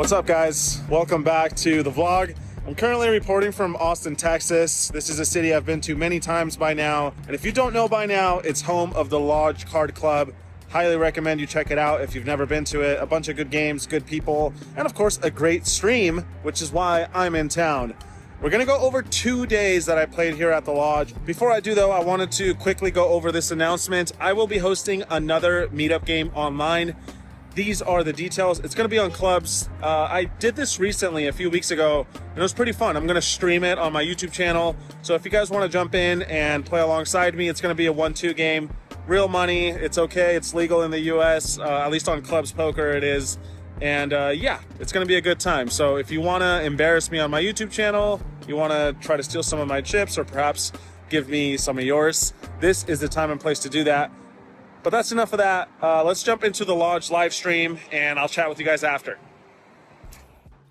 What's up, guys? Welcome back to the vlog. I'm currently reporting from Austin, Texas. This is a city I've been to many times by now. And if you don't know by now, it's home of the Lodge Card Club. Highly recommend you check it out if you've never been to it. A bunch of good games, good people, and of course a great stream, which is why I'm in town. We're gonna go over 2 days that I played here at the Lodge. Before I do though, I wanted to quickly go over this announcement. I will be hosting another meetup game online. These are the details. It's gonna be on clubs. I did this recently a few weeks ago and it was pretty fun. I'm gonna stream it on my YouTube channel. So if you guys wanna jump in and play alongside me, it's gonna be a 1-2 game. Real money, it's okay, it's legal in the US, at least on Clubs Poker it is. And yeah, it's gonna be a good time. So if you wanna embarrass me on my YouTube channel, you wanna try to steal some of my chips or perhaps give me some of yours, this is the time and place to do that. But that's enough of that. Let's jump into the Lodge live stream and I'll chat with you guys after.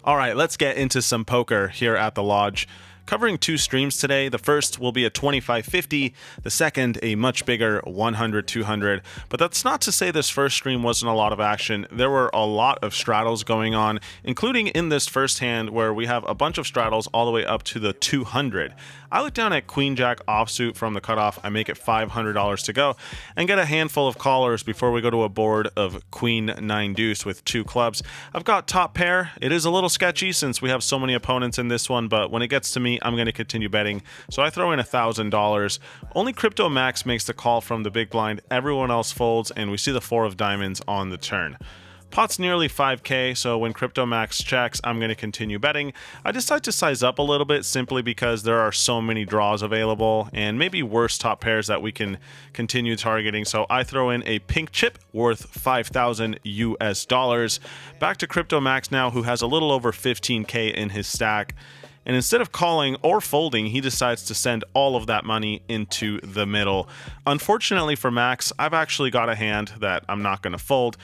All right, let's get into some poker here at the Lodge. Covering 2 streams today. The first will be a 25-50, the second a much bigger 100-200. But that's not to say this first stream wasn't a lot of action. There were a lot of straddles going on, including in this first hand where we have a bunch of straddles all the way up to the 200. I look down at Queen Jack offsuit from the cutoff. I make it $500 to go and get a handful of callers before we go to a board of Queen 9 deuce with 2 clubs. I've got top pair. It is a little sketchy since we have so many opponents in this one, but when it gets to me, I'm going to continue betting. So I throw in $1,000. Only Crypto Max makes the call from the big blind. Everyone else folds, and we see the 4 of diamonds on the turn. Pot's nearly 5K, so when Crypto Max checks, I'm going to continue betting. I decide to size up a little bit simply because there are so many draws available and maybe worse top pairs that we can continue targeting. So I throw in a pink chip worth 5,000 US dollars. Back to Crypto Max now, who has a little over 15K in his stack. And instead of calling or folding, he decides to send all of that money into the middle. Unfortunately for Max, I've actually got a hand that I'm not going to fold.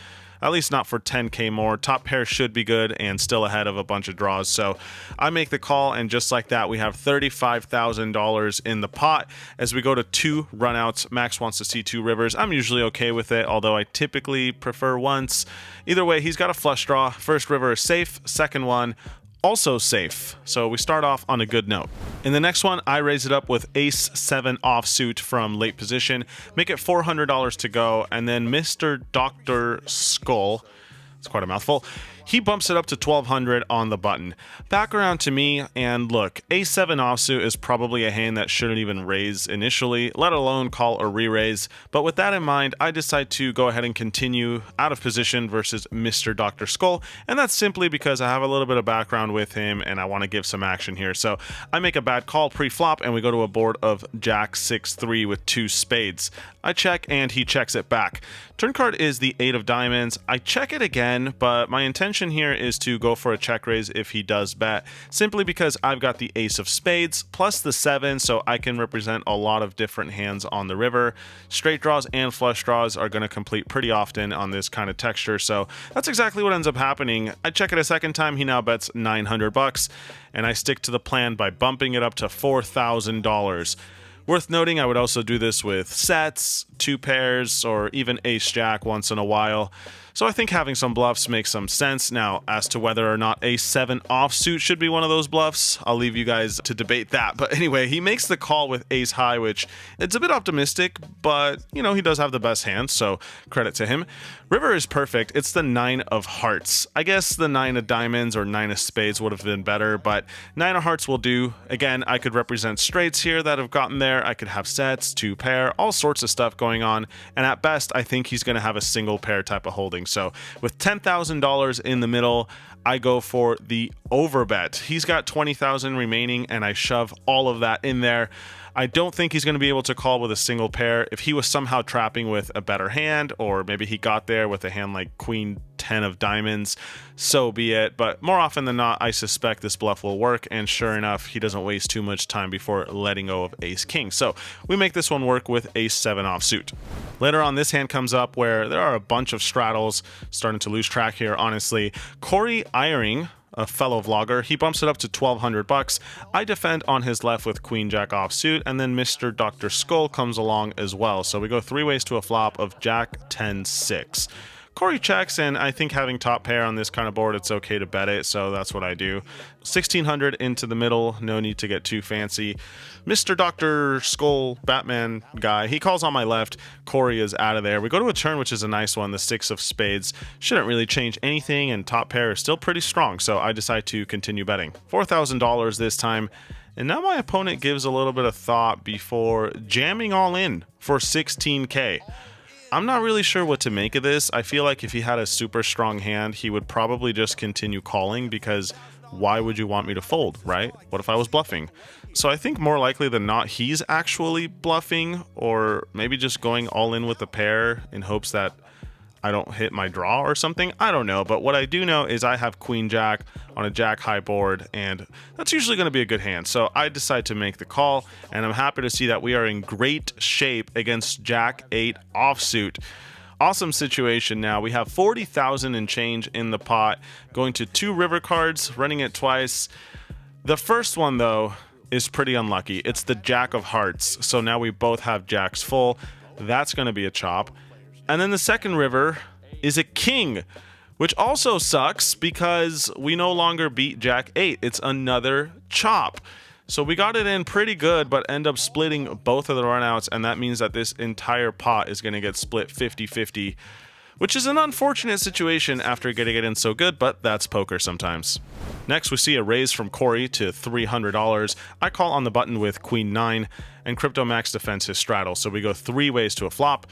At least not for 10K more. Top pair should be good and still ahead of a bunch of draws. So I make the call, and just like that, we have $35,000 in the pot. As we go to 2 runouts, Max wants to see 2 rivers. I'm usually okay with it, although I typically prefer once. Either way, he's got a flush draw. First river is safe, second one also safe, so we start off on a good note. In the next one, I raise it up with ace-7 offsuit from late position, make it $400 to go, and then Mr. Dr. Skull, it's quite a mouthful, he bumps it up to $1,200 on the button. Back around to me, and look, ace-7 offsuit is probably a hand that shouldn't even raise initially, let alone call or re-raise. But with that in mind, I decide to go ahead and continue out of position versus Mr. Dr. Skull, and that's simply because I have a little bit of background with him and I want to give some action here. So I make a bad call pre-flop and we go to a board of Jack 6-3 with 2 spades. I check and he checks it back. Turn card is the 8 of diamonds. I check it again, but my intention here is to go for a check raise if he does bet, simply because I've got the ace of spades plus the 7, so I can represent a lot of different hands on the river. Straight draws and flush draws are going to complete pretty often on this kind of texture, so that's exactly what ends up happening. I check it a second time, he now bets $900, and I stick to the plan by bumping it up to $4,000. Worth noting, I would also do this with sets, 2 pairs, or even ace-jack once in a while. So I think having some bluffs makes some sense. Now, as to whether or not ace-7 offsuit should be one of those bluffs, I'll leave you guys to debate that. But anyway, he makes the call with ace-high, which it's a bit optimistic, but, you know, he does have the best hand, so credit to him. River is perfect. It's the 9 of hearts. I guess the 9 of diamonds or 9 of spades would have been better, but 9 of hearts will do. Again, I could represent straights here that have gotten there. I could have sets, 2 pair, all sorts of stuff going on. And at best, I think he's going to have a single pair type of holding. So with $10,000 in the middle, I go for the overbet. He's got 20,000 remaining and I shove all of that in there. I don't think he's going to be able to call with a single pair. If he was somehow trapping with a better hand, or maybe he got there with a hand like Queen 10 of diamonds, so be it. But more often than not, I suspect this bluff will work, and sure enough, he doesn't waste too much time before letting go of ace king. So we make this one work with ace-7 offsuit. Later on, this hand comes up where there are a bunch of straddles. Starting to lose track here, honestly. Corey Eyring, a fellow vlogger, he bumps it up to $1,200. I defend on his left with Queen Jack offsuit, and then Mr. Dr. Skull comes along as well. So we go 3 ways to a flop of Jack 10-6. Corey checks, and I think having top pair on this kind of board, it's okay to bet it, so that's what I do. 1600 into the middle, no need to get too fancy. Mr. Dr. Skull Batman guy, he calls on my left. Corey is out of there. We go to a turn, which is a nice one, the 6 of spades. Shouldn't really change anything, and top pair is still pretty strong, so I decide to continue betting. $4,000 this time. And now my opponent gives a little bit of thought before jamming all in for 16K. I'm not really sure what to make of this. I feel like if he had a super strong hand, he would probably just continue calling, because why would you want me to fold, right? What if I was bluffing? So I think more likely than not, he's actually bluffing, or maybe just going all in with the pair in hopes that I don't hit my draw or something. I don't know, but what I do know is I have queen jack on a jack high board, and that's usually going to be a good hand. So I decide to make the call, and I'm happy to see that we are in great shape against jack 8 offsuit. Awesome situation now. We have 40,000 and change in the pot, going to 2 river cards, running it twice. The first one, though, is pretty unlucky. It's the jack of hearts. So now we both have jacks full. That's going to be a chop. And then the second river is a king, which also sucks because we no longer beat jack 8. It's another chop. So we got it in pretty good, but end up splitting both of the runouts, and that means that this entire pot is going to get split 50-50, which is an unfortunate situation after getting it in so good, but that's poker sometimes. Next, we see a raise from Corey to $300. I call on the button with queen 9, and Crypto Max defends his straddle, so we go 3 ways to a flop,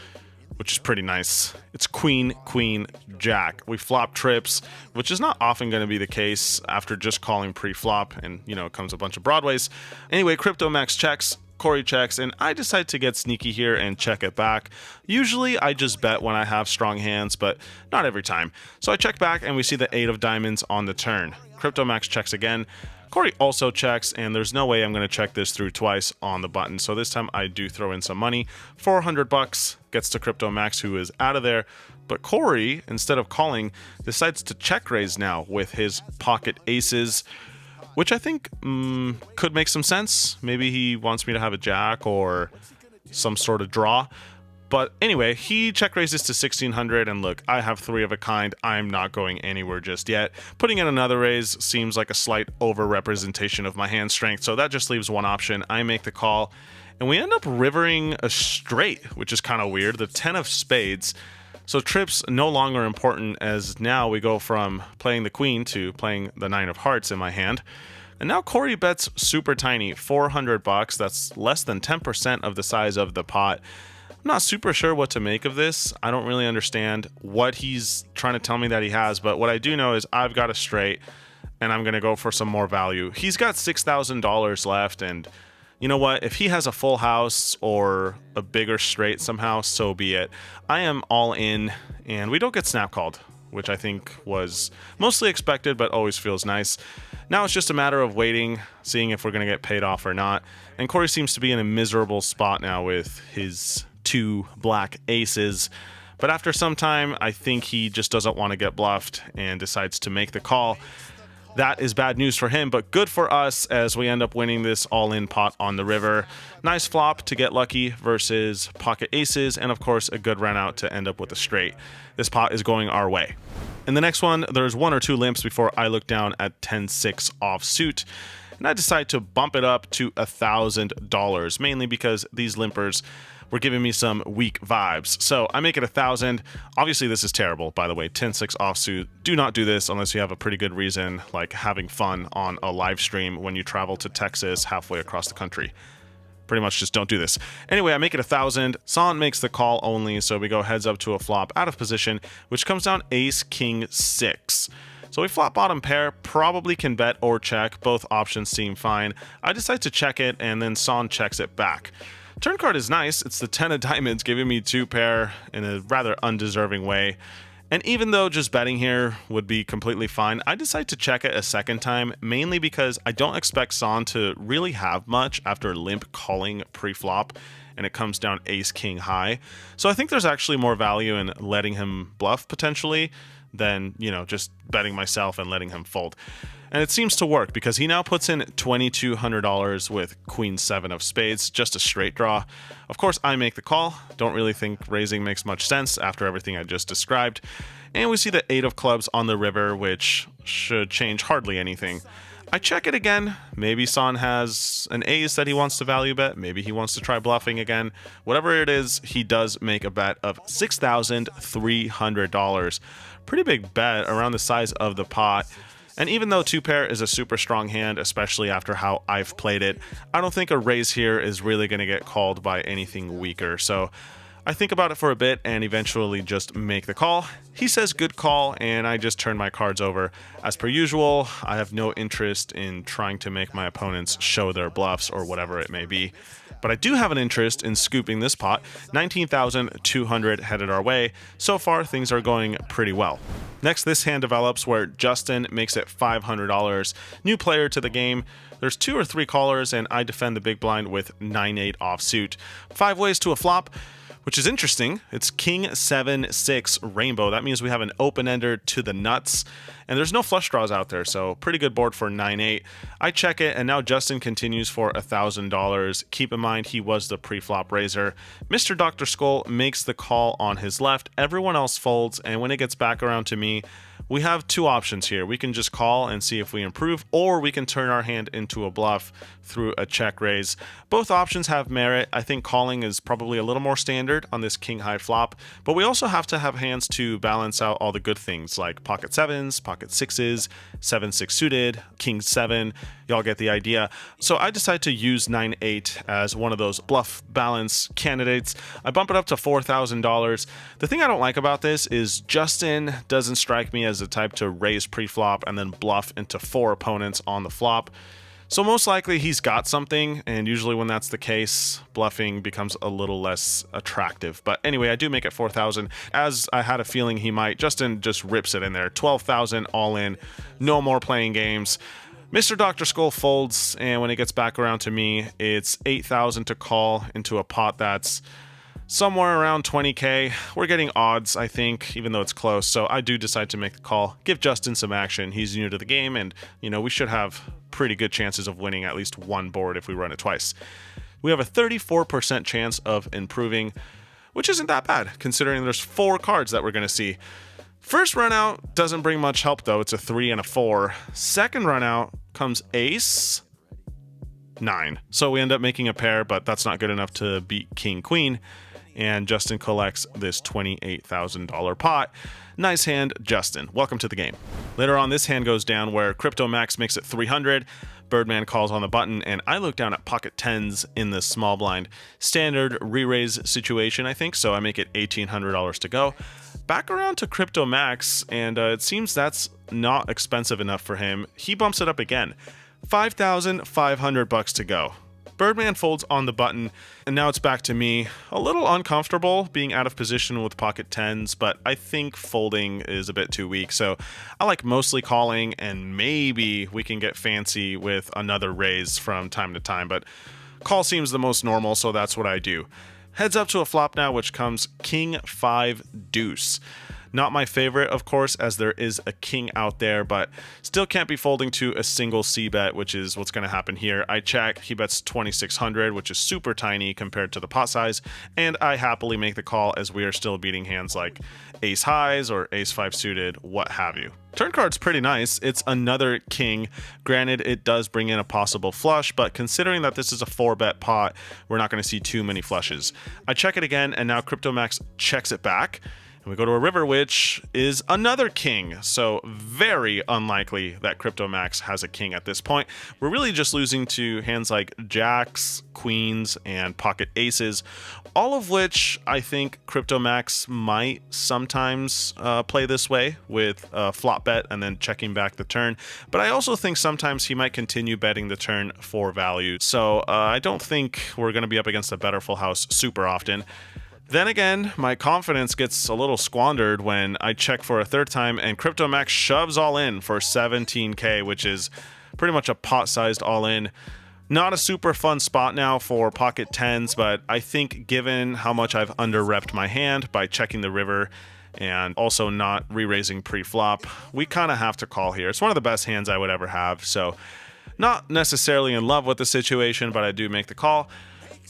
which is pretty nice. It's queen, queen, jack. We flop trips, which is not often going to be the case after just calling pre-flop, and, you know, it comes a bunch of broadways. Anyway, Crypto Max checks, Corey checks, and I decide to get sneaky here and check it back. Usually, I just bet when I have strong hands, but not every time. So I check back, and we see the 8 of diamonds on the turn. Crypto Max checks again. Corey also checks, and there's no way I'm going to check this through twice on the button. So this time I do throw in some money. $400 gets to Crypto Max, who is out of there. But Corey, instead of calling, decides to check raise now with his pocket aces, which I think could make some sense. Maybe he wants me to have a jack or some sort of draw. But anyway, he check raises to 1600, and look, I have 3 of a kind. I'm not going anywhere just yet. Putting in another raise seems like a slight over-representation of my hand strength, so that just leaves one option. I make the call, and we end up rivering a straight, which is kind of weird, the 10 of spades. So trips no longer important, as now we go from playing the queen to playing the 9 of hearts in my hand. And now Corey bets super tiny, $400. That's less than 10% of the size of the pot. I'm not super sure what to make of this. I don't really understand what he's trying to tell me that he has, but what I do know is I've got a straight, and I'm going to go for some more value. He's got $6,000 left, and you know what? If he has a full house or a bigger straight somehow, so be it. I am all in, and we don't get snap called, which I think was mostly expected, but always feels nice. Now it's just a matter of waiting, seeing if we're going to get paid off or not. And Corey seems to be in a miserable spot now with his 2 black aces, but after some time I think he just doesn't want to get bluffed and decides to make the call. That is bad news for him, but good for us as we end up winning this all-in pot on the river. Nice flop to get lucky versus pocket aces, and of course a good run out to end up with a straight. This pot is going our way. In the next one, there's 1 or 2 limps before I look down at 10-6 offsuit, and I decide to bump it up to $1,000, mainly because these limpers were giving me some weak vibes. So I make it 1,000. Obviously this is terrible, by the way. 10-6 offsuit. Do not do this unless you have a pretty good reason, like having fun on a live stream when you travel to Texas halfway across the country. Pretty much just don't do this. Anyway, I make it 1,000. Son makes the call only, so we go heads up to a flop out of position, which comes down ace king 6. So we flop bottom pair, probably can bet or check. Both options seem fine. I decide to check it, and then Son checks it back. Turn card is nice. It's the 10 of diamonds, giving me 2 pair in a rather undeserving way. And even though just betting here would be completely fine, I decide to check it a second time, mainly because I don't expect Son to really have much after limp calling pre-flop, and it comes down ace king high. So I think there's actually more value in letting him bluff potentially. than, just betting myself and letting him fold. And it seems to work because he now puts in $2,200 with Queen 7 of spades, just a straight draw. Of course, I make the call. Don't really think raising makes much sense after everything I just described. And we see the 8 of clubs on the river, which should change hardly anything. I check it again. Maybe Son has an ace that he wants to value bet. Maybe he wants to try bluffing again. Whatever it is, he does make a bet of $6,300. Pretty big bet, around the size of the pot. And even though 2-pair is a super strong hand, especially after how I've played it, I don't think a raise here is really going to get called by anything weaker. So I think about it for a bit and eventually just make the call. He says good call, and I just turn my cards over. As per usual, I have no interest in trying to make my opponents show their bluffs or whatever it may be. But I do have an interest in scooping this pot. 19,200 headed our way. So far, things are going pretty well. Next, this hand develops where Justin makes it $500. New player to the game. There's 2 or 3 callers, and I defend the big blind with 9-8 offsuit. 5 ways to a flop, which is interesting. It's King 7-6 rainbow. That means we have an open-ender to the nuts, and there's no flush draws out there, so pretty good board for 9-8. I check it, and now Justin continues for $1,000. Keep in mind, he was the pre-flop raiser. Mr. Dr. Skull makes the call on his left. Everyone else folds, and when it gets back around to me, we have 2 options here. We can just call and see if we improve, or we can turn our hand into a bluff through a check raise. Both options have merit. I think calling is probably a little more standard on this king high flop, but we also have to have hands to balance out all the good things like pocket 7s, pocket 6s, 7-6 suited, king 7. Y'all get the idea. So I decide to use 9-8 as one of those bluff balance candidates. I bump it up to $4,000. The thing I don't like about this is Justin doesn't strike me as the type to raise pre-flop and then bluff into 4 opponents on the flop. So most likely he's got something, and usually when that's the case, bluffing becomes a little less attractive. But anyway, I do make it 4,000. As I had a feeling he might, Justin just rips it in there. 12,000 all in, no more playing games. Mr. Dr. Skull folds, and when it gets back around to me, it's 8,000 to call into a pot that's somewhere around 20K. We're getting odds, I think, even though it's close. So I do decide to make the call, give Justin some action. He's new to the game, and, we should have pretty good chances of winning at least one board if we run it twice. We have a 34% chance of improving, which isn't that bad, considering there's 4 cards that we're going to see. First run out doesn't bring much help, though. It's a 3 and a 4. Second run out comes ace, 9. So we end up making a pair, but that's not good enough to beat king, queen. And Justin collects this $28,000 pot. Nice hand, Justin. Welcome to the game. Later on, this hand goes down where Crypto Max makes it 300. Birdman calls on the button, and I look down at pocket 10s in the small blind. Standard re-raise situation, I think, so I make it $1,800 to go. Back around to Crypto Max, and it seems that's not expensive enough for him. He bumps it up again. $5,500 to go. Birdman folds on the button, and now it's back to me. A little uncomfortable being out of position with pocket 10s, but I think folding is a bit too weak, so I like mostly calling, and maybe we can get fancy with another raise from time to time, but call seems the most normal, so that's what I do. Heads up to a flop now, which comes king 5 deuce. Not my favorite, of course, as there is a king out there, but still can't be folding to a single c-bet, which is what's going to happen here. I check, he bets 2,600, which is super tiny compared to the pot size, and I happily make the call as we are still beating hands like ace highs or ace 5 suited, what have you. Turn card's pretty nice. It's another king. Granted, it does bring in a possible flush, but considering that this is a 4-bet pot, we're not going to see too many flushes. I check it again, and now Crypto Max checks it back. And we go to a river, which is another king. So very unlikely that Crypto Max has a king at this point. We're really just losing to hands like jacks, queens, and pocket aces, all of which I think Crypto Max might sometimes play this way with a flop bet and then checking back the turn. But I also think sometimes he might continue betting the turn for value. So I don't think we're going to be up against a better full house super often. Then again, my confidence gets a little squandered when I check for a third time and Crypto Max shoves all in for 17K, which is pretty much a pot-sized all-in. Not a super fun spot now for pocket 10s, but I think given how much I've under-repped my hand by checking the river and also not re-raising pre-flop, we kind of have to call here. It's one of the best hands I would ever have, so not necessarily in love with the situation, but I do make the call.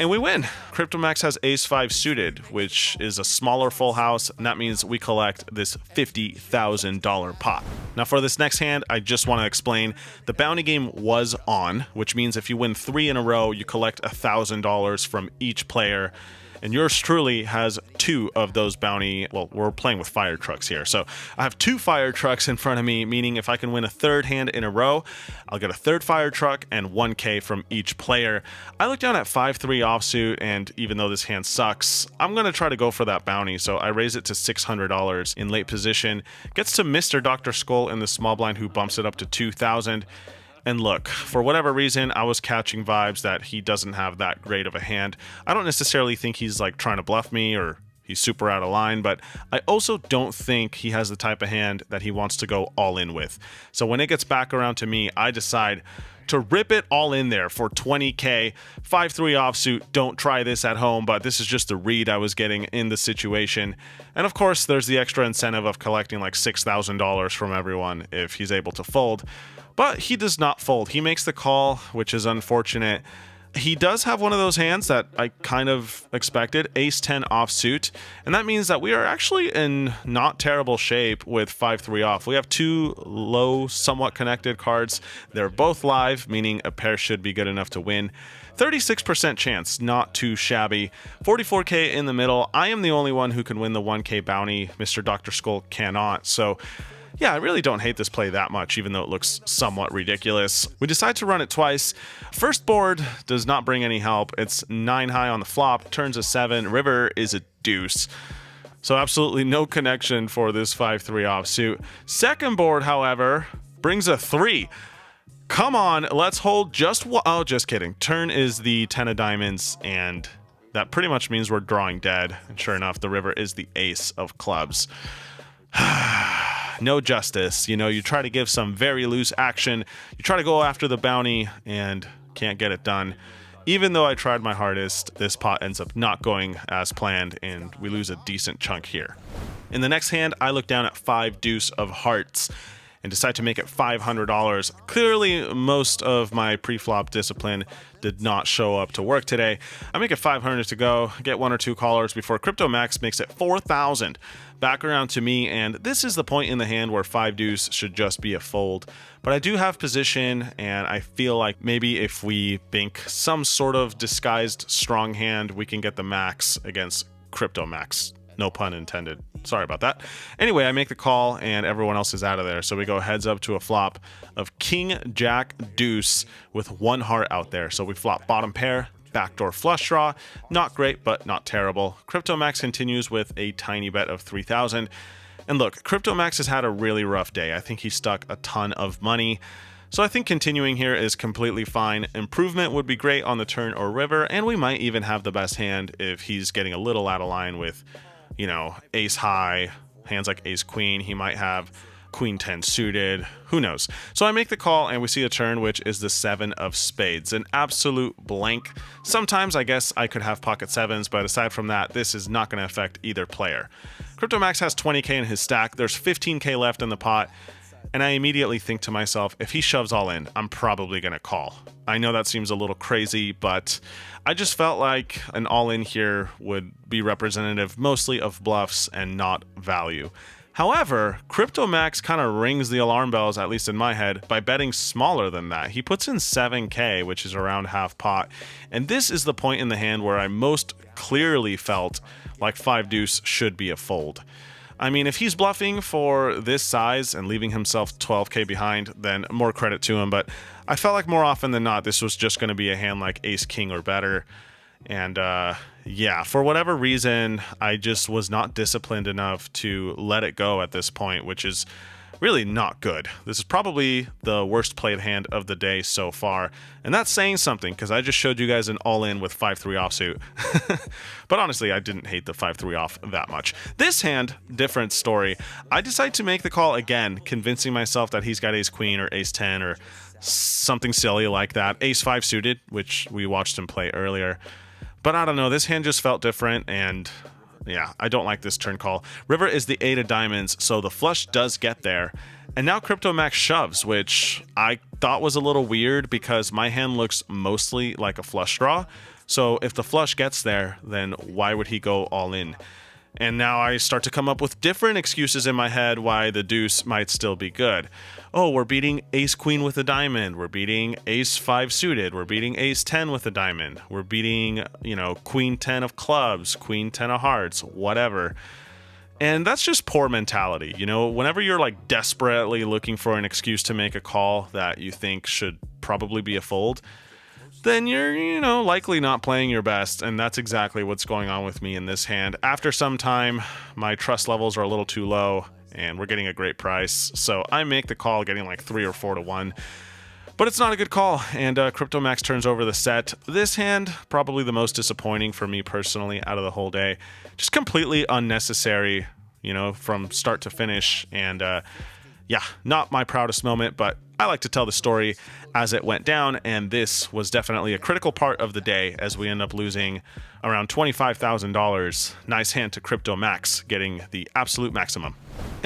And we win. CryptoMax has ace-5 suited, which is a smaller full house, and that means we collect this $50,000 pot. Now for this next hand, I just want to explain, the bounty game was on, which means if you win 3 in a row, you collect $1,000 from each player. And yours truly has 2 of those bounty, well, we're playing with fire trucks here. So I have 2 fire trucks in front of me, meaning if I can win a 3rd hand in a row, I'll get a 3rd fire truck and 1K from each player. I look down at 5-3 offsuit, and even though this hand sucks, I'm going to try to go for that bounty. So I raise it to $600 in late position. Gets to Mr. Dr. Skull in the small blind, who bumps it up to 2,000. And look, for whatever reason, I was catching vibes that he doesn't have that great of a hand. I don't necessarily think he's like trying to bluff me or he's super out of line, but I also don't think he has the type of hand that he wants to go all in with. So when it gets back around to me, I decide to rip it all in there for 20K. 5-3 offsuit, don't try this at home, but this is just the read I was getting in the situation. And of course, there's the extra incentive of collecting like $6,000 from everyone if he's able to fold. But he does not fold. He makes the call, which is unfortunate. He does have one of those hands that I kind of expected, ace-10 offsuit, and that means that we are actually in not terrible shape with 5-3 off. We have 2 low, somewhat connected cards. They're both live, meaning a pair should be good enough to win. 36% chance, not too shabby. 44K in the middle. I am the only one who can win the 1K bounty. Mr. Dr. Skull cannot, so yeah, I really don't hate this play that much, even though it looks somewhat ridiculous. We decide to run it twice. First board does not bring any help. It's 9 high on the flop, turns a 7, river is a deuce. So absolutely no connection for this 5-3 offsuit. Second board, however, brings a 3. Come on, let's hold just one. Oh, just kidding. Turn is the 10 of diamonds, and that pretty much means we're drawing dead. And sure enough, the river is the ace of clubs. No justice. You know, you try to give some very loose action. You try to go after the bounty and can't get it done. Even though I tried my hardest, this pot ends up not going as planned and we lose a decent chunk here. In the next hand, I look down at 5 deuce of hearts and decide to make it $500. Clearly, most of my pre-flop discipline did not show up to work today. I make it 500 to go, get 1 or 2 callers before CryptoMax makes it 4,000. Back around to me, and this is the point in the hand where 5 deuce should just be a fold. But I do have position, and I feel like maybe if we bink some sort of disguised strong hand, we can get the max against CryptoMax. No pun intended. Sorry about that. Anyway, I make the call and everyone else is out of there. So we go heads up to a flop of king, jack, deuce with 1 heart out there. So we flop bottom pair, backdoor flush draw. Not great, but not terrible. CryptoMax continues with a tiny bet of 3,000. And look, CryptoMax has had a really rough day. I think he stuck a ton of money. So I think continuing here is completely fine. Improvement would be great on the turn or river, and we might even have the best hand if he's getting a little out of line with, you know, ace high, hands like ace queen. He might have queen 10 suited, who knows. So I make the call and we see a turn, which is the 7 of spades, an absolute blank. Sometimes I guess I could have pocket 7s, but aside from that, this is not going to affect either player. CryptoMax has 20K in his stack. There's 15K left in the pot. And I immediately think to myself, if he shoves all in, I'm probably going to call. I know that seems a little crazy, but I just felt like an all-in here would be representative mostly of bluffs and not value. However, CryptoMax kind of rings the alarm bells, at least in my head, by betting smaller than that. He puts in 7K, which is around half pot. And this is the point in the hand where I most clearly felt like 5 deuce should be a fold. I mean, if he's bluffing for this size and leaving himself 12K behind, then more credit to him. But I felt like more often than not, this was just going to be a hand like ace king or better. And yeah, for whatever reason, I just was not disciplined enough to let it go at this point, which is really not good. This is probably the worst played hand of the day so far. And that's saying something, because I just showed you guys an all-in with 5-3 offsuit. But honestly, I didn't hate the 5-3 off that much. This hand, different story. I decide to make the call again, convincing myself that he's got ace-queen or ace-10 or something silly like that. Ace-5 suited, which we watched him play earlier. But I don't know, this hand just felt different, and Yeah, I don't like this turn call. River is the 8 of diamonds, so the flush does get there. And now Crypto Max shoves, which I thought was a little weird because my hand looks mostly like a flush draw. So if the flush gets there, then why would he go all in? And now I start to come up with different excuses in my head why the deuce might still be good. Oh, we're beating ace queen with a diamond. We're beating ace 5 suited. We're beating ace 10 with a diamond. We're beating, queen 10 of clubs, queen 10 of hearts, whatever. And that's just poor mentality. Whenever you're like desperately looking for an excuse to make a call that you think should probably be a fold, then you're, likely not playing your best. And that's exactly what's going on with me in this hand. After some time, my trust levels are a little too low and we're getting a great price. So I make the call getting like 3 or 4 to 1. But it's not a good call, and Crypto Max turns over the set. This hand, probably the most disappointing for me personally out of the whole day. Just completely unnecessary, from start to finish. And not my proudest moment, but I like to tell the story as it went down, and this was definitely a critical part of the day as we end up losing around $25,000. Nice hand to Crypto Max, getting the absolute maximum.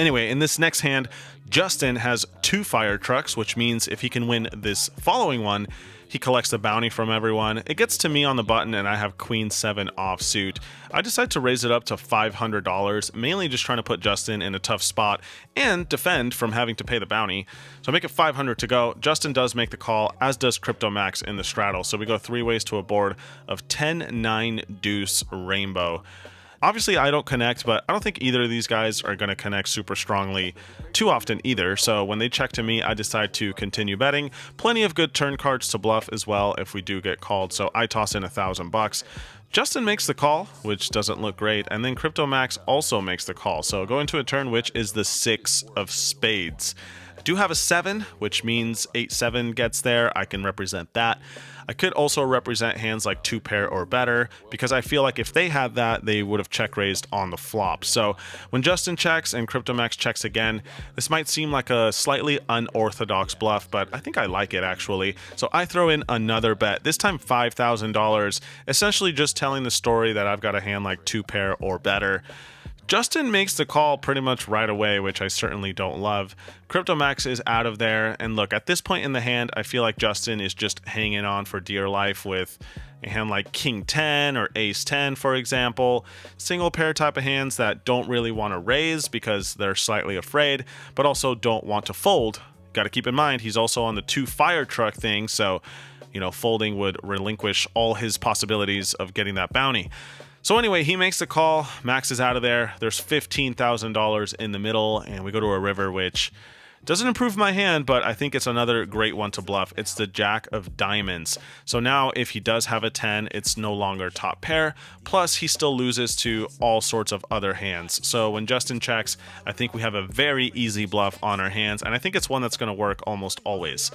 Anyway, in this next hand, Justin has 2 fire trucks, which means if he can win this following one, he collects the bounty from everyone. It gets to me on the button and I have queen 7 offsuit. I decide to raise it up to $500, mainly just trying to put Justin in a tough spot and defend from having to pay the bounty. So I make it 500 to go. Justin does make the call, as does Crypto Max in the straddle. So we go 3 ways to a board of 10, 9, deuce, rainbow. Obviously, I don't connect, but I don't think either of these guys are going to connect super strongly too often either. So when they check to me, I decide to continue betting. Plenty of good turn cards to bluff as well if we do get called. So I toss in $1,000. Justin makes the call, which doesn't look great. And then Crypto Max also makes the call. So go into a turn, which is the 6 of spades. I do have a 7, which means 8-7 gets there. I can represent that. I could also represent hands like 2 pair or better, because I feel like if they had that, they would have check raised on the flop. So when Justin checks and Crypto Max checks again, this might seem like a slightly unorthodox bluff, but I think I like it actually. So I throw in another bet, this time $5,000, essentially just telling the story that I've got a hand like 2 pair or better. Justin makes the call pretty much right away, which I certainly don't love. Crypto Max is out of there, and look, at this point in the hand, I feel like Justin is just hanging on for dear life with a hand like King 10 or Ace 10, for example. Single pair type of hands that don't really want to raise because they're slightly afraid, but also don't want to fold. Got to keep in mind, he's also on the 2 fire truck thing, so, folding would relinquish all his possibilities of getting that bounty. So anyway, he makes the call, Max is out of there, there's $15,000 in the middle, and we go to a river, which doesn't improve my hand, but I think it's another great one to bluff. It's the Jack of diamonds. So now if he does have a 10, it's no longer top pair, plus he still loses to all sorts of other hands. So when Justin checks, I think we have a very easy bluff on our hands, and I think it's one that's going to work almost always.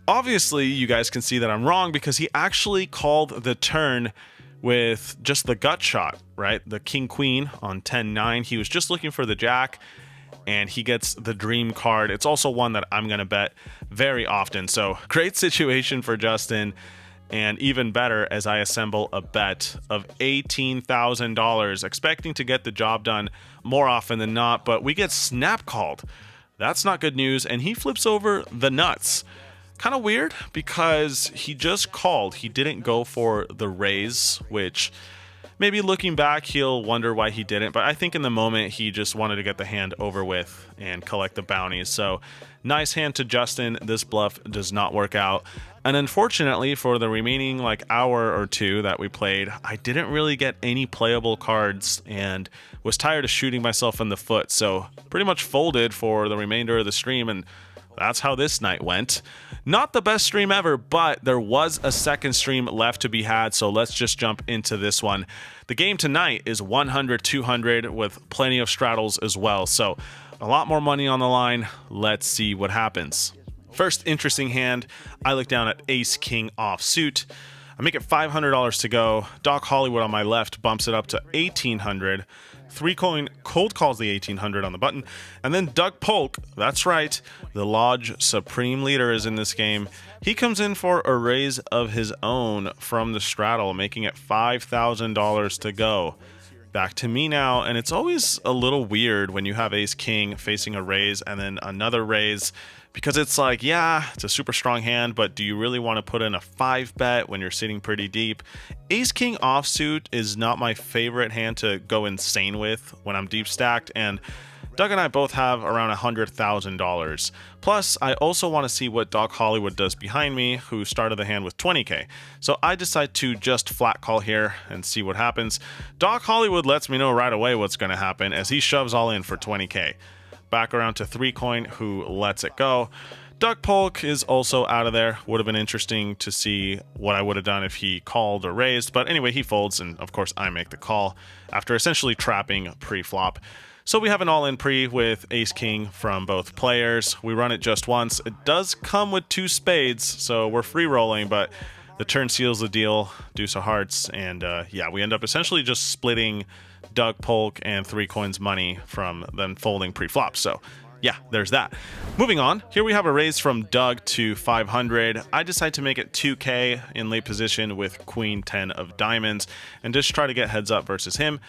Obviously, you guys can see that I'm wrong because he actually called the turn with just the gut shot, right? The king queen on 10-9. He was just looking for the jack, and he gets the dream card. It's also one that I'm going to bet very often. So great situation for Justin, and even better as I assemble a bet of $18,000, expecting to get the job done more often than not, but we get snap called. That's not good news, and he flips over the nuts. Kind of weird because he just called. He didn't go for the raise, which maybe looking back, he'll wonder why he didn't. But I think in the moment, he just wanted to get the hand over with and collect the bounties. So nice hand to Justin. This bluff does not work out. And unfortunately, for the remaining hour or two that we played, I didn't really get any playable cards and was tired of shooting myself in the foot. So pretty much folded for the remainder of the stream, and that's how this night went. Not the best stream ever, but there was a second stream left to be had, so let's just jump into this one. The game tonight is 100-200 with plenty of straddles as well, so a lot more money on the line. Let's see what happens. First interesting hand, I look down at Ace King offsuit. I make it $500 to go. Doc Hollywood on my left bumps it up to $1,800. 3-coin cold calls the 1800 on the button, and then Doug Polk, that's right, the Lodge Supreme Leader is in this game. He comes in for a raise of his own from the straddle, making it $5,000 to go. back to me now, and it's always a little weird when you have ace king facing a raise and then another raise, because it's like, yeah, it's a super strong hand, but do you really want to put in a 5 bet when you're sitting pretty deep? Ace king offsuit is not my favorite hand to go insane with when I'm deep stacked, and Doug and I both have around $100,000. Plus, I also want to see what Doc Hollywood does behind me, who started the hand with 20k. So I decide to just flat call here and see what happens. Doc Hollywood lets me know right away what's going to happen as he shoves all in for 20k. Back around to 3 coin, who lets it go. Doug Polk is also out of there. Would have been interesting to see what I would have done if he called or raised. But anyway, he folds, and of course I make the call after essentially trapping pre-flop. So we have an all-in pre with ace-king from both players. We run it just once. It does come with 2 spades, so we're free-rolling, but the turn seals the deal, deuce of hearts, and yeah, we end up essentially just splitting Doug Polk and 3 coins money from them folding pre-flop. So yeah, there's that. Moving on, here we have a raise from Doug to 500. I decide to make it 2k in late position with queen 10 of diamonds and just try to get heads up versus him.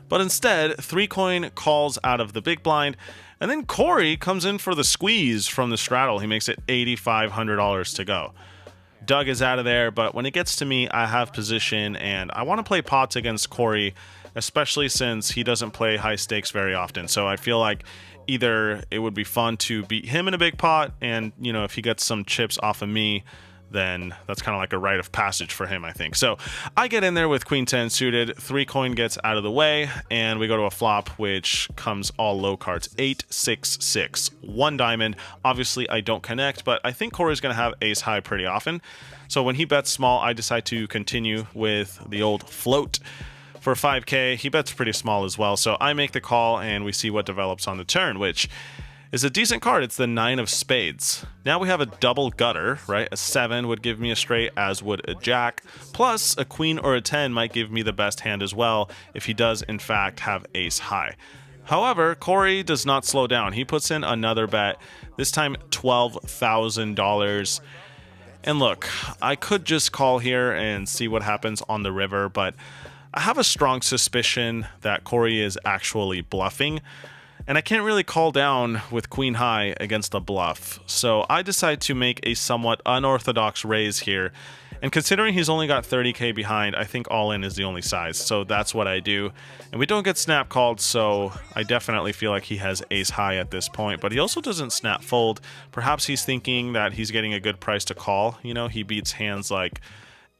But instead, 3 coin calls out of the big blind, and then Corey comes in for the squeeze from the straddle. He makes it $8,500 to go. Doug is out of there, but when it gets to me, I have position, and I want to play pots against Corey, especially since he doesn't play high stakes very often. So I feel like either it would be fun to beat him in a big pot, and, you know, if he gets some chips off of me, then that's kind of like a rite of passage for him, I think. So I get in there with queen 10 suited, 3 coin gets out of the way, and we go to a flop, which comes all low cards, 8, 6, 6, 1 diamond. Obviously, I don't connect, but I think Corey's going to have ace high pretty often. So when he bets small, I decide to continue with the old float. For 5k, he bets pretty small as well, so I make the call, and we see what develops on the turn, which is a decent card. It's the 9 of spades. Now we have a double gutter, right? A 7 would give me a straight, as would a jack. Plus, a queen or a 10 might give me the best hand as well if he does, in fact, have ace high. However, Corey does not slow down. He puts in another bet, this time $12,000. And look, I could just call here and see what happens on the river, but I have a strong suspicion that Corey is actually bluffing. And I can't really call down with queen high against a bluff, so I decide to make a somewhat unorthodox raise here. And considering he's only got 30k behind, I think all in is the only size, so that's what I do. And we don't get snap called, so I definitely feel like he has ace high at this point, but he also doesn't snap fold. Perhaps he's thinking that he's getting a good price to call. You know, he beats hands like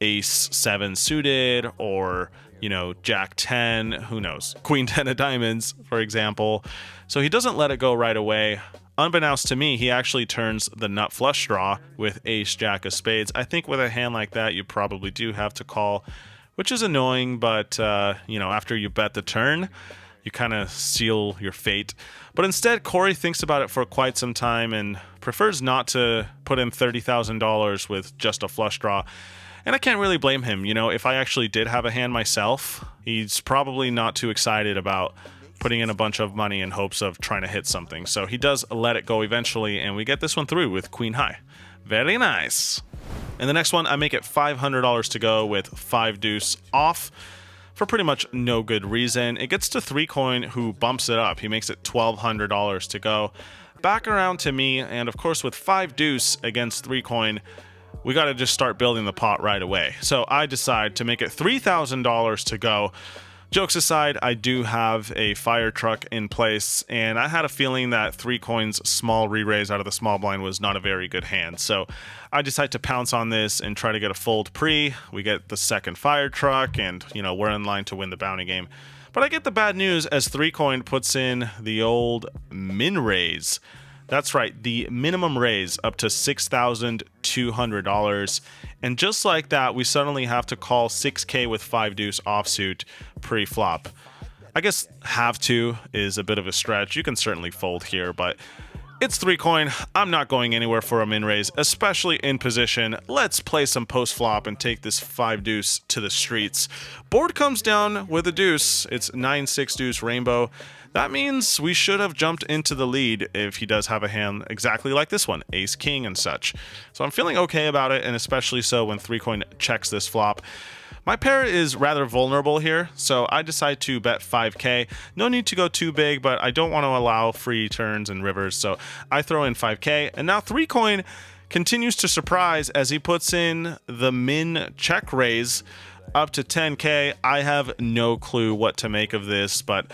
ace 7 suited, or, you know, jack 10, who knows, queen 10 of diamonds, for example. So he doesn't let it go right away. Unbeknownst to me, he actually turns the nut flush draw with ace jack of spades. I think with a hand like that, you probably do have to call, which is annoying, but you know, after you bet the turn, you kind of seal your fate. But instead, Corey thinks about it for quite some time and prefers not to put in $30,000 with just a flush draw. And I can't really blame him. You know, if I actually did have a hand myself, he's probably not too excited about putting in a bunch of money in hopes of trying to hit something. So he does let it go eventually, and we get this one through with queen high. Very nice. And the next one, I make it $500 to go with 5 deuce off for pretty much no good reason. It gets to 3 coin, who bumps it up. He makes it $1,200 to go. Back around to me, and of course with 5 deuce against 3 coin, we got to just start building the pot right away. So I decide to make it $3,000 to go. Jokes aside, I do have a fire truck in place, and I had a feeling that 3 coins small re-raise out of the small blind was not a very good hand. So I decide to pounce on this and try to get a fold pre. We get the second fire truck, and, you know, we're in line to win the bounty game. But I get the bad news as 3 coin puts in the old min raise. That's right, the minimum raise up to $6,200. And just like that, we suddenly have to call 6k with 5 deuce offsuit pre-flop. I guess have to is a bit of a stretch. You can certainly fold here, but it's 3 coin. I'm not going anywhere for a min raise, especially in position. Let's play some post flop and take this 5 deuce to the streets. Board comes down with a deuce. It's 9-6 deuce rainbow. That means we should have jumped into the lead if he does have a hand exactly like this one, ace king and such. So I'm feeling okay about it, and especially so when 3-coin checks this flop. My pair is rather vulnerable here, so I decide to bet 5k. No need to go too big, but I don't want to allow free turns and rivers, so I throw in 5k. And now 3-coin continues to surprise as he puts in the min check raise up to 10k. I have no clue what to make of this, but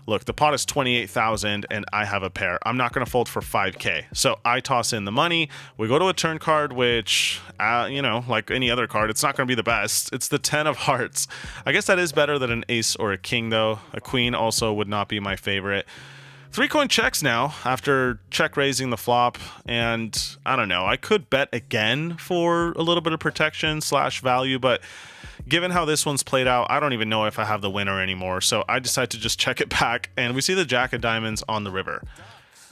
look, the pot is 28,000 and I have a pair. I'm not going to fold for 5k. So I toss in the money. We go to a turn card, which, you know, like any other card, it's not going to be the best. It's the 10 of hearts. I guess that is better than an ace or a king, though. A queen also would not be my favorite. 3-coin checks now after check raising the flop, and I don't know, I could bet again for a little bit of protection / value, but given how this one's played out, I don't even know if I have the winner anymore, so I decide to just check it back, and we see the jack of diamonds on the river.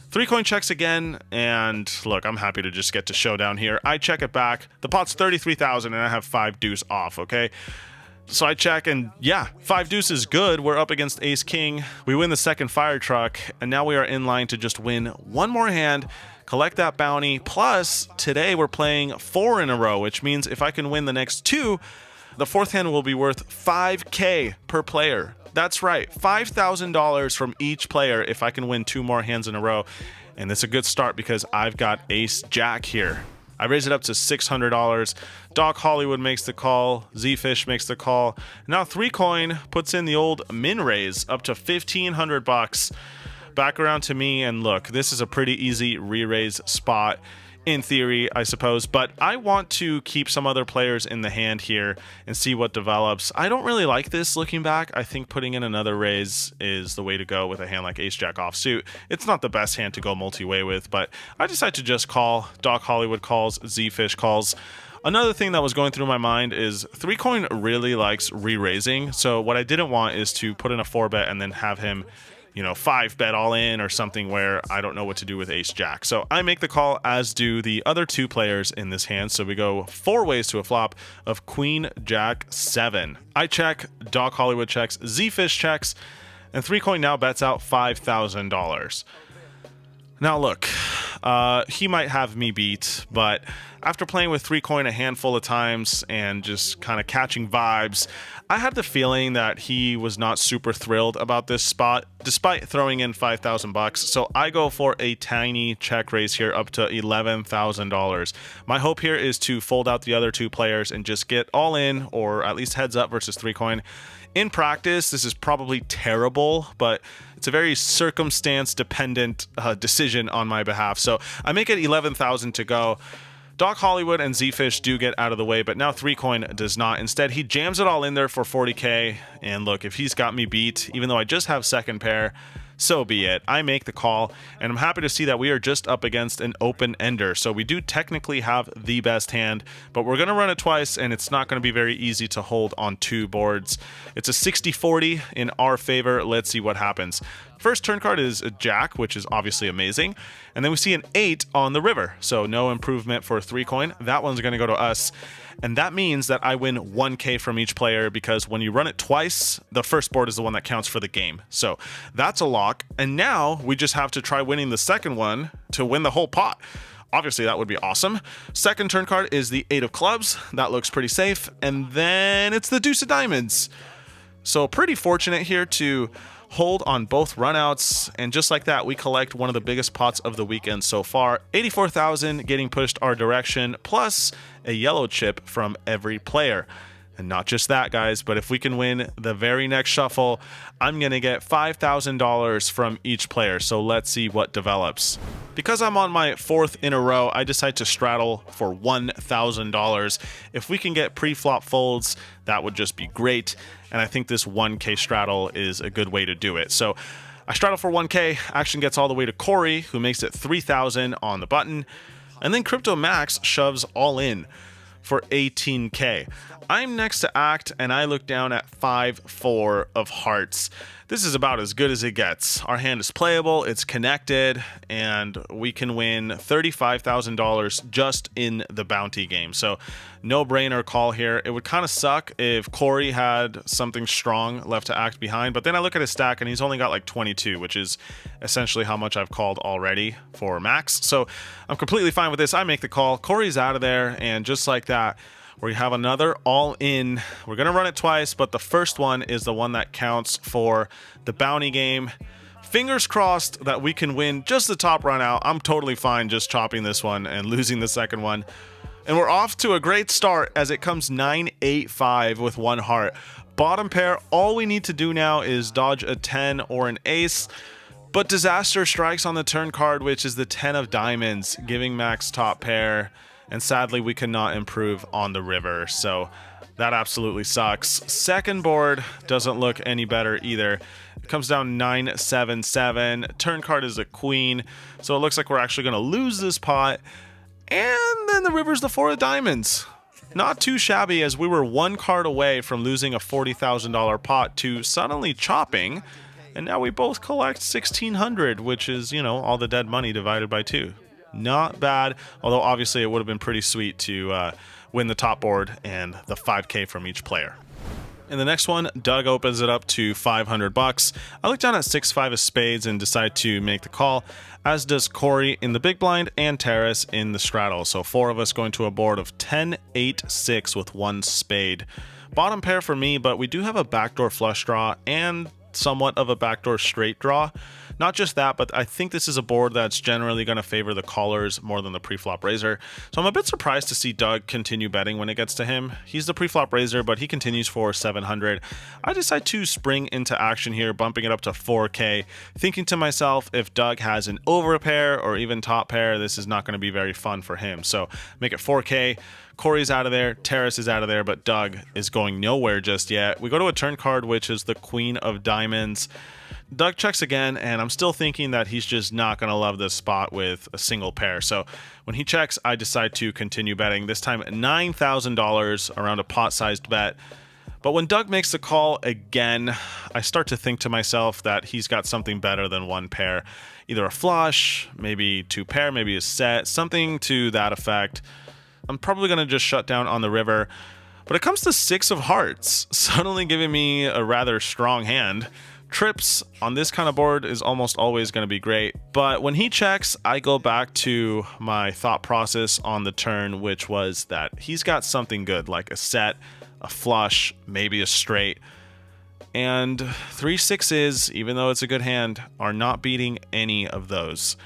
3-coin checks again, and look, I'm happy to just get to showdown here. I check it back. The pot's 33,000 and I have 5 deuce off, okay? So I check, and yeah, 5 deuce is good. We're up against ace king. We win the second fire truck, and now we are in line to just win one more hand, collect that bounty. Plus, today we're playing 4 in a row, which means if I can win the next 2, the 4th hand will be worth 5k per player. That's right, $5,000 from each player if I can win 2 more hands in a row. And it's a good start because I've got ace jack here. I raise it up to $600. Doc Hollywood makes the call. Z-Fish makes the call. Now 3-coin puts in the old min raise up to $1,500. Back around to me, and look, this is a pretty easy re-raise spot. In theory, I suppose, but I want to keep some other players in the hand here and see what develops. I don't really like this looking back. I think putting in another raise is the way to go with a hand like ace-jack offsuit. It's not the best hand to go multi-way with, but I decide to just call. Doc Hollywood calls, Z-Fish calls. Another thing that was going through my mind is 3-coin really likes re-raising, so what I didn't want is to put in a 4-bet and then have him, you know, 5-bet all in or something where I don't know what to do with ace jack. So I make the call, as do the other 2 players in this hand. So we go 4 ways to a flop of queen jack 7. I check, Doc Hollywood checks, Z-Fish checks, and 3-coin now bets out $5,000. Now look, he might have me beat, but after playing with 3-coin a handful of times and just kind of catching vibes, I had the feeling that he was not super thrilled about this spot, despite throwing in $5,000. So I go for a tiny check raise here up to $11,000. My hope here is to fold out the other 2 players and just get all in, or at least heads up versus 3-coin. In practice, this is probably terrible, but it's a very circumstance-dependent decision on my behalf. So I make it 11,000 to go. Doc Hollywood and Z-Fish do get out of the way, but now 3-coin does not. Instead, he jams it all in there for 40k. And look, if he's got me beat, even though I just have second pair, so be it. I make the call, and I'm happy to see that we are just up against an open ender. So we do technically have the best hand, but we're going to run it twice, and it's not going to be very easy to hold on 2 boards. It's a 60-40 in our favor. Let's see what happens. First turn card is a jack, which is obviously amazing. And then we see an 8 on the river. So no improvement for 3-coin. That one's going to go to us. And that means that I win 1k from each player, because when you run it twice, the first board is the one that counts for the game. So that's a lock. And now we just have to try winning the second one to win the whole pot. Obviously, that would be awesome. Second turn card is the 8 of clubs. That looks pretty safe. And then it's the deuce of diamonds. So pretty fortunate here to hold on both runouts, and just like that, we collect one of the biggest pots of the weekend so far. 84,000 getting pushed our direction, plus a yellow chip from every player. And not just that, guys, but if we can win the very next shuffle, I'm going to get $5,000 from each player. So let's see what develops. Because I'm on my 4th in a row, I decide to straddle for $1,000. If we can get pre-flop folds, that would just be great. And I think this 1K straddle is a good way to do it. So I straddle for 1K. Action gets all the way to Corey, who makes it 3,000 on the button. And then Crypto Max shoves all in for 18k. I'm next to act, and I look down at 5-4 of hearts. This is about as good as it gets. Our hand is playable, it's connected, and we can win $35,000 just in the bounty game. So no-brainer call here. It would kind of suck if Corey had something strong left to act behind, but then I look at his stack and he's only got like 22, which is essentially how much I've called already for max. So I'm completely fine with this. I make the call. Corey's out of there, and just like that, we have another all-in. We're going to run it twice, but the first one is the one that counts for the bounty game. Fingers crossed that we can win just the top run out. I'm totally fine just chopping this one and losing the second one. And we're off to a great start as it comes 9-8-5 with one heart. Bottom pair, all we need to do now is dodge a 10 or an ace. But disaster strikes on the turn card, which is the 10 of diamonds, giving max top pair. And sadly, we cannot improve on the river, so that absolutely sucks. Second board doesn't look any better either. It comes down 9-7-7. Turn card is a queen, so it looks like we're actually going to lose this pot. And then the river's the 4 of diamonds. Not too shabby, as we were one card away from losing a $40,000 pot to suddenly chopping. And now we both collect 1,600, which is, you know, all the dead money divided by 2. Not bad, although obviously it would have been pretty sweet to win the top board and the 5K from each player. In the next one, Doug opens it up to $500. I look down at 6-5 of spades and decide to make the call, as does Corey in the big blind and Terrace in the straddle. So 4 of us going to a board of 10-8-6 with 1 spade. Bottom pair for me, but we do have a backdoor flush draw and somewhat of a backdoor straight draw. Not just that, but I think this is a board that's generally going to favor the callers more than the preflop raiser. So I'm a bit surprised to see Doug continue betting when it gets to him. He's the preflop raiser, but he continues for 700. I decide to spring into action here, bumping it up to 4K, thinking to myself, if Doug has an over pair or even top pair, this is not going to be very fun for him. So make it 4K. Corey's out of there, Terrace is out of there, but Doug is going nowhere just yet. We go to a turn card, which is the Queen of Diamonds. Doug checks again, and I'm still thinking that he's just not going to love this spot with a single pair. So when he checks, I decide to continue betting, this time $9,000 around a pot-sized bet. But when Doug makes the call again, I start to think to myself that he's got something better than one pair. Either a flush, maybe 2 pair, maybe a set, something to that effect. I'm probably going to just shut down on the river. But it comes to 6 of hearts, suddenly giving me a rather strong hand. Trips on this kind of board is almost always going to be great, but when he checks, I go back to my thought process on the turn, which was that he's got something good, like a set, a flush, maybe a straight. And 3 6s, even though it's a good hand, are not beating any of those.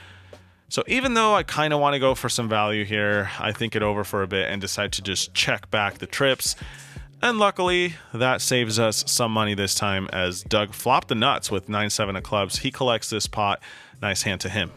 So even though I kind of want to go for some value here, I think it over for a bit and decide to just check back the trips. And luckily, that saves us some money this time, as Doug flopped the nuts with 9-7 of clubs. He collects this pot. Nice hand to him.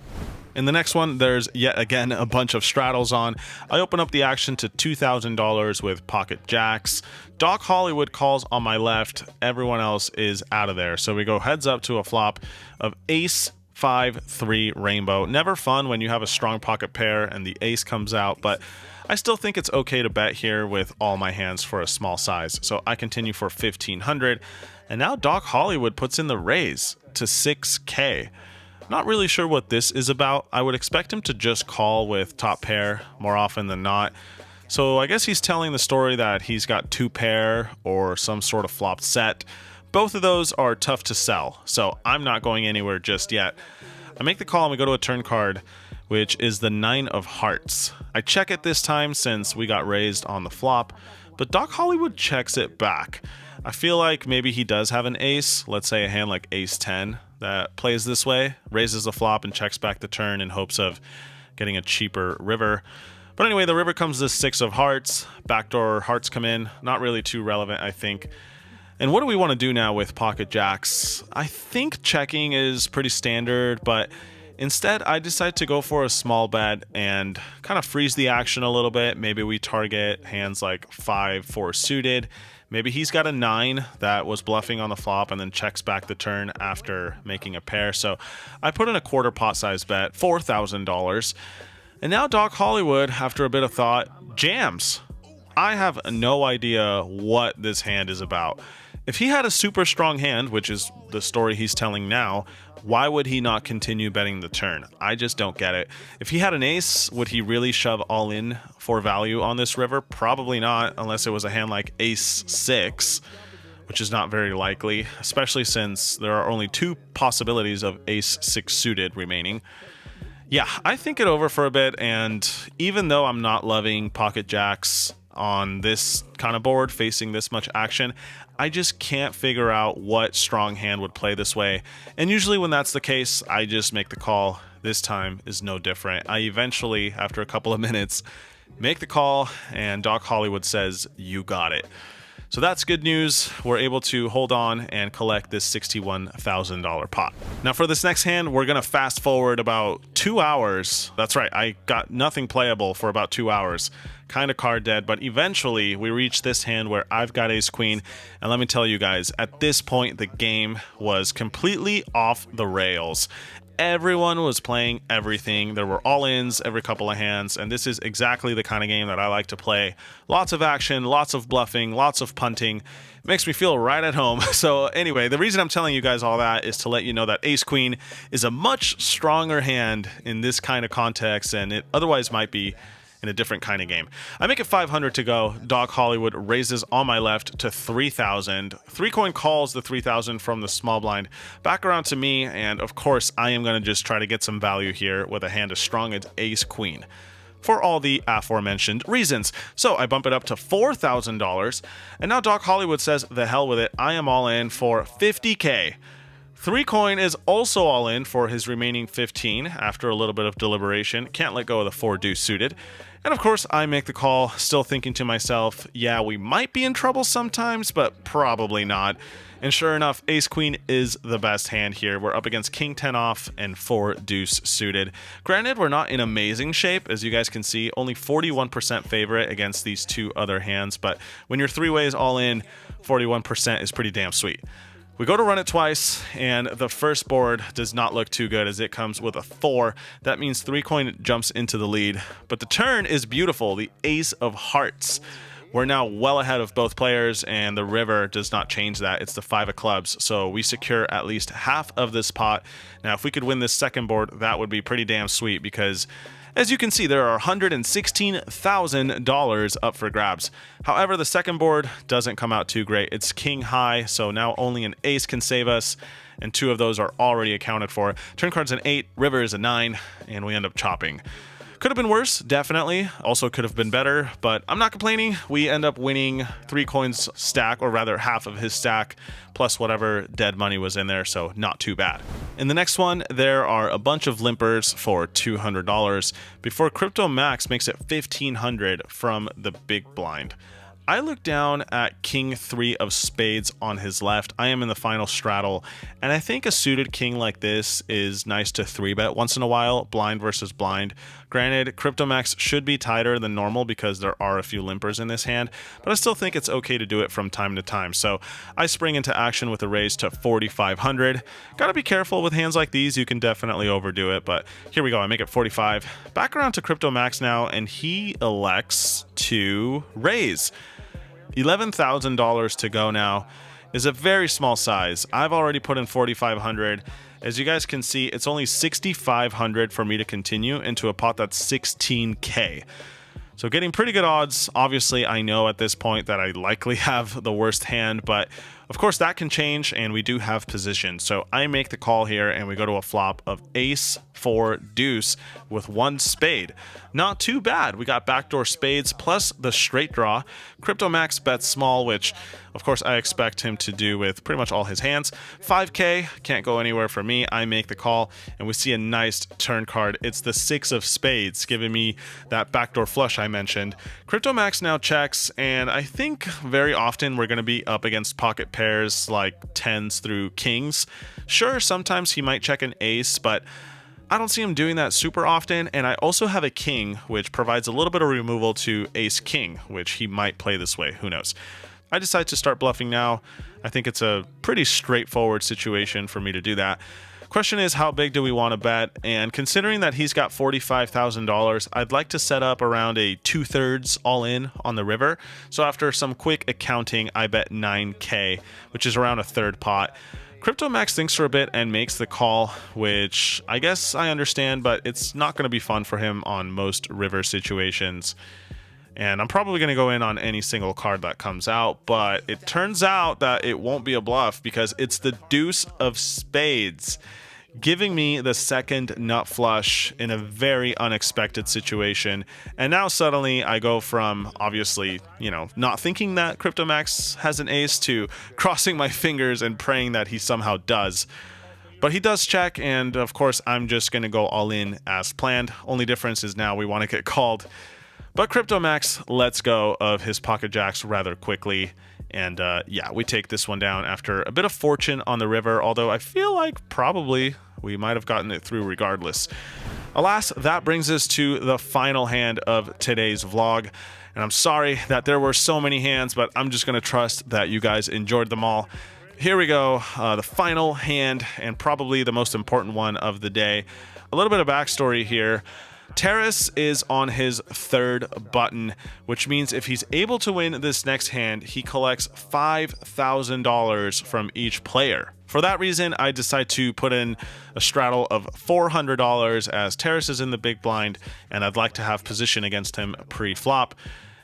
In the next one, there's yet again a bunch of straddles on. I open up the action to $2,000 with pocket jacks. Doc Hollywood calls on my left. Everyone else is out of there. So we go heads up to a flop of ace, 5-3 rainbow. Never fun when you have a strong pocket pair and the ace comes out, but I still think it's okay to bet here with all my hands for a small size. So I continue for 1,500, and now Doc Hollywood puts in the raise to 6K. Not really sure what this is about. I would expect him to just call with top pair more often than not. So I guess he's telling the story that he's got 2 pair or some sort of flopped set. Both of those are tough to sell, so I'm not going anywhere just yet. I make the call and we go to a turn card, which is the 9 of hearts. I check it this time since we got raised on the flop, but Doc Hollywood checks it back. I feel like maybe he does have an ace, let's say a hand like ace 10, that plays this way, raises the flop and checks back the turn in hopes of getting a cheaper river. But anyway, the river comes to 6 of hearts, backdoor hearts come in, not really too relevant, I think. And what do we want to do now with pocket jacks? I think checking is pretty standard, but instead I decide to go for a small bet and kind of freeze the action a little bit. Maybe we target hands like 5-4 suited. Maybe he's got a 9 that was bluffing on the flop and then checks back the turn after making a pair. So I put in a quarter pot size bet, $4,000. And now Doc Hollywood, after a bit of thought, jams. I have no idea what this hand is about. If he had a super strong hand, which is the story he's telling now, why would he not continue betting the turn? I just don't get it. If he had an ace, would he really shove all in for value on this river? Probably not, unless it was a hand like ace 6, which is not very likely, especially since there are only 2 possibilities of ace 6 suited remaining. Yeah, I think it over for a bit, and even though I'm not loving pocket jacks on this kind of board facing this much action, I just can't figure out what strong hand would play this way. And usually when that's the case, I just make the call. This time is no different. I eventually, after a couple of minutes, make the call, and Doc Hollywood says, "You got it." So that's good news. We're able to hold on and collect this $61,000 pot. Now for this next hand, we're gonna fast forward about 2 hours. That's right, I got nothing playable for about 2 hours. Kind of card dead, but eventually we reach this hand where I've got ace queen. And let me tell you guys, at this point, the game was completely off the rails. Everyone was playing everything. There were all-ins every couple of hands, and this is exactly the kind of game that I like to play. Lots of action, lots of bluffing, lots of punting. It makes me feel right at home. So anyway, the reason I'm telling you guys all that is to let you know that ace queen is a much stronger hand in this kind of context than it otherwise might be in a different kind of game. I make it 500 to go. Doc Hollywood raises on my left to 3,000. 3-coin calls the 3,000 from the small blind back around to me, and of course I am going to just try to get some value here with a hand as strong as ace queen, for all the aforementioned reasons. So I bump it up to $4,000, and now Doc Hollywood says, the hell with it, I am all in for 50K. 3-coin is also all in for his remaining 15 after a little bit of deliberation. Can't let go of the 4-deuce suited. And of course, I make the call, still thinking to myself, yeah, we might be in trouble sometimes, but probably not. And sure enough, ace queen is the best hand here. We're up against king 10 off and 4-deuce suited. Granted, we're not in amazing shape, as you guys can see, only 41% favorite against these 2 other hands, but when you're 3 ways all in, 41% is pretty damn sweet. We go to run it twice, and the first board does not look too good as it comes with a 4. That means 3-coin jumps into the lead. But the turn is beautiful, the ace of hearts. We're now well ahead of both players, and the river does not change that. It's the 5 of clubs, so we secure at least half of this pot. Now, if we could win this second board, that would be pretty damn sweet because, as you can see, there are $116,000 up for grabs. However, the second board doesn't come out too great. It's king high, so now only an ace can save us, and 2 of those are already accounted for. Turn card's an 8, river is a 9, and we end up chopping. Could have been worse, definitely. Also could have been better, but I'm not complaining. We end up winning 3 coins stack, or rather half of his stack, plus whatever dead money was in there, so not too bad. In the next one, there are a bunch of limpers for $200 before Crypto Max makes it $1,500 from the big blind. I look down at king 3 of spades on his left. I am in the final straddle, and I think a suited king like this is nice to 3-bet once in a while, blind versus blind. Granted, Cryptomax should be tighter than normal because there are a few limpers in this hand, but I still think it's okay to do it from time to time. So I spring into action with a raise to 4,500. Gotta be careful with hands like these, you can definitely overdo it, but here we go, I make it 45. Back around to Cryptomax now, and he elects to raise. $11,000 to go now is a very small size. I've already put in 4,500. As you guys can see, it's only 6,500 for me to continue into a pot that's 16K. So getting pretty good odds. Obviously, I know at this point that I likely have the worst hand, but of course that can change, and we do have position. So I make the call here, and we go to a flop of ace, 4, deuce with 1 spade. Not too bad. We got backdoor spades plus the straight draw. Cryptomax bets small, which of course I expect him to do with pretty much all his hands. 5K, can't go anywhere for me. I make the call, and we see a nice turn card. It's the 6 of spades, giving me that backdoor flush I mentioned. Cryptomax now checks, and I think very often we're going to be up against pocket pairs like 10s through kings. Sure, sometimes he might check an ace, but I don't see him doing that super often, and I also have a king, which provides a little bit of removal to ace-king, which he might play this way, who knows. I decide to start bluffing now. I think it's a pretty straightforward situation for me to do that. Question is, how big do we want to bet? And considering that he's got $45,000, I'd like to set up around a 2/3 all in on the river. So after some quick accounting, I bet 9K, which is around a third pot. CryptoMax thinks for a bit and makes the call, which I guess I understand, but it's not going to be fun for him on most river situations. And I'm probably going to go in on any single card that comes out, but it turns out that it won't be a bluff because it's the deuce of spades, giving me the second nut flush in a very unexpected situation. And now suddenly I go from obviously, not thinking that CryptoMax has an ace to crossing my fingers and praying that he somehow does. But he does check, and of course I'm just going to go all in as planned. Only difference is now we want to get called. But CryptoMax lets go of his pocket jacks rather quickly. And we take this one down after a bit of fortune on the river, although I feel like probably we might have gotten it through regardless. Alas, that brings us to the final hand of today's vlog. And I'm sorry that there were so many hands, but I'm just going to trust that you guys enjoyed them all. Here we go, the final hand, and probably the most important one of the day. A little bit of backstory here. Terrace is on his third button, which means if he's able to win this next hand, he collects $5,000 from each player. For that reason, I decide to put in a straddle of $400 as Terrace is in the big blind, and I'd like to have position against him pre-flop.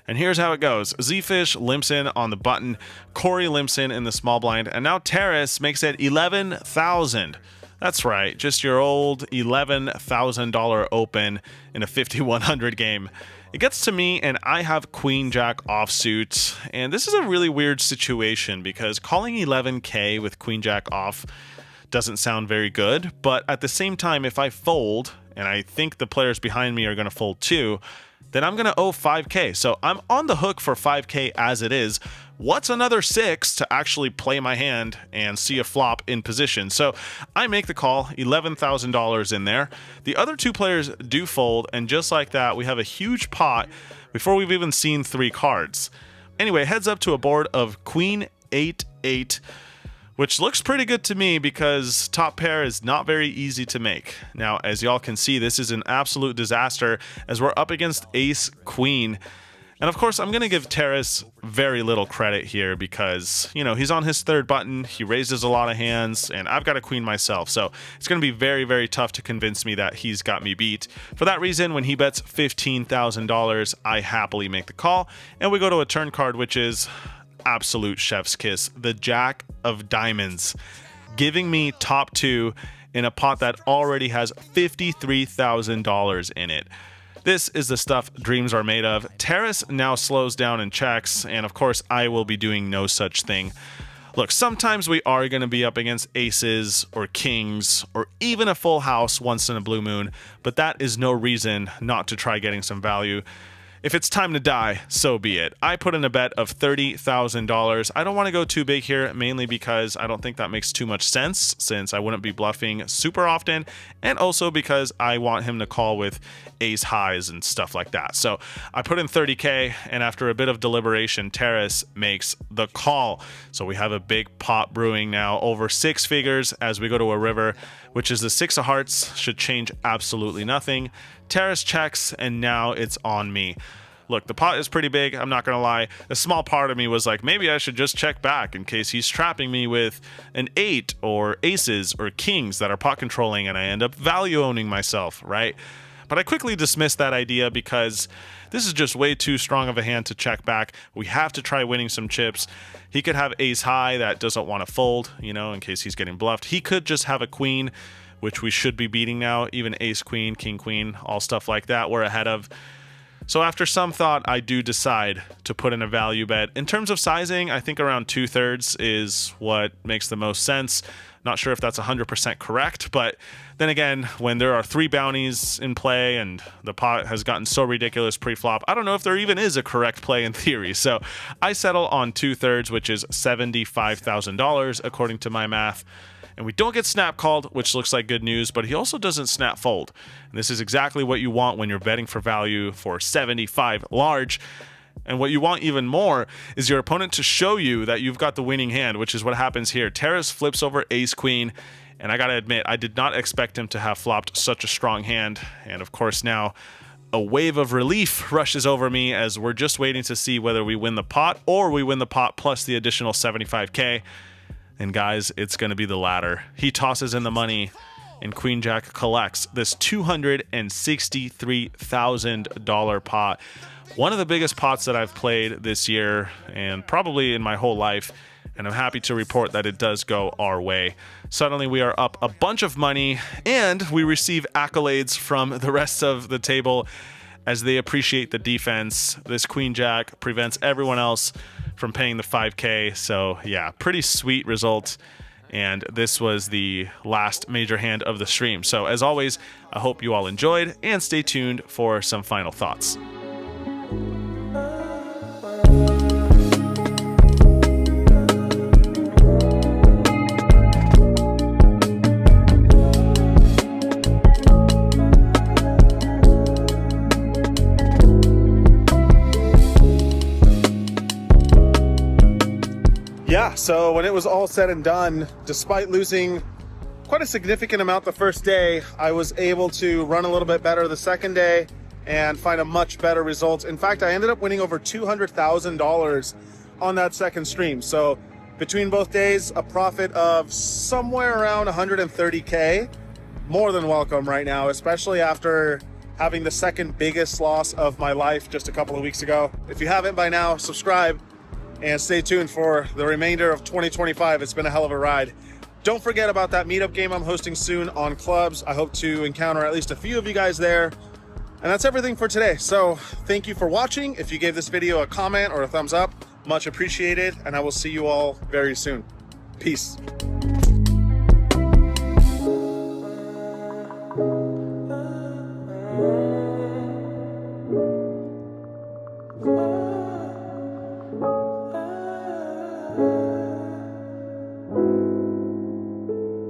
And here's how it goes. Z-Fish limps in on the button, Corey limps in the small blind, and now Terrace makes it $11,000. That's right, just your old $11,000 open in a 5,100 game. It gets to me and I have Queen Jack offsuit, and this is a really weird situation because calling 11K with Queen Jack off doesn't sound very good, but at the same time, if I fold, and I think the players behind me are going to fold too, then I'm going to owe 5K. So I'm on the hook for 5K as it is. What's another 6 to actually play my hand and see a flop in position? So I make the call, $11,000 in there. The other two players do fold, and just like that, we have a huge pot before we've even seen 3 cards. Anyway, heads up to a board of Queen 8-8, which looks pretty good to me because top pair is not very easy to make. Now, as y'all can see, this is an absolute disaster as we're up against Ace Queen. And of course, I'm going to give Terrace very little credit here because, he's on his third button, he raises a lot of hands, and I've got a queen myself. So it's going to be very, very tough to convince me that he's got me beat. For that reason, when he bets $15,000, I happily make the call. And we go to a turn card, which is absolute chef's kiss, the Jack of Diamonds, giving me top 2 in a pot that already has $53,000 in it. This is the stuff dreams are made of. Terrace now slows down and checks, and of course I will be doing no such thing. Look, sometimes we are going to be up against aces or kings or even a full house once in a blue moon, but that is no reason not to try getting some value. If it's time to die, so be it. I put in a bet of $30,000. I don't want to go too big here, mainly because I don't think that makes too much sense, since I wouldn't be bluffing super often, and also because I want him to call with ace highs and stuff like that. So I put in 30K, and after a bit of deliberation, Terrace makes the call. So we have a big pot brewing now, over 6 figures as we go to a river, which is the 6 of hearts, should change absolutely nothing. Terrace checks, and now it's on me. Look, the pot is pretty big, I'm not gonna lie. A small part of me was like, maybe I should just check back in case he's trapping me with an 8 or aces or kings that are pot controlling and I end up value owning myself, right? But I quickly dismissed that idea because this is just way too strong of a hand to check back. We have to try winning some chips. He could have ace high that doesn't want to fold, in case he's getting bluffed. He could just have a queen, which we should be beating now, even ace queen, king queen, all stuff like that we're ahead of. So after some thought, I do decide to put in a value bet. In terms of sizing, I think around 2/3 is what makes the most sense. Not sure if that's 100% correct, but then again, when there are 3 bounties in play and the pot has gotten so ridiculous pre-flop, I don't know if there even is a correct play in theory. So I settle on 2/3, which is $75,000 according to my math. And we don't get snap called, which looks like good news, but he also doesn't snap fold. And this is exactly what you want when you're betting for value for 75 large. And what you want even more is your opponent to show you that you've got the winning hand, which is what happens here. Terrace flips over ace queen, And I gotta admit, I did not expect him to have flopped such a strong hand. And of course now a wave of relief rushes over me as we're just waiting to see whether we win the pot or we win the pot plus the additional 75K. And guys, it's gonna be the latter. He tosses in the money and Queen Jack collects this $263,000 pot. One of the biggest pots that I've played this year and probably in my whole life. And I'm happy to report that it does go our way. Suddenly we are up a bunch of money and we receive accolades from the rest of the table as they appreciate the defense. This Queen Jack prevents everyone else from paying the 5K. So yeah, pretty sweet result. And this was the last major hand of the stream. So as always, I hope you all enjoyed and stay tuned for some final thoughts. Yeah, so when it was all said and done, despite losing quite a significant amount the first day, I was able to run a little bit better the second day and find a much better result. In fact, I ended up winning over $200,000 on that second stream. So between both days, a profit of somewhere around 130K. More than welcome right now, especially after having the second biggest loss of my life just a couple of weeks ago. If you haven't by now, subscribe and stay tuned for the remainder of 2025. It's been a hell of a ride. Don't forget about that meetup game I'm hosting soon on Clubs. I hope to encounter at least a few of you guys there. And that's everything for today. So thank you for watching. If you gave this video a comment or a thumbs up, much appreciated. And I will see you all very soon. Peace.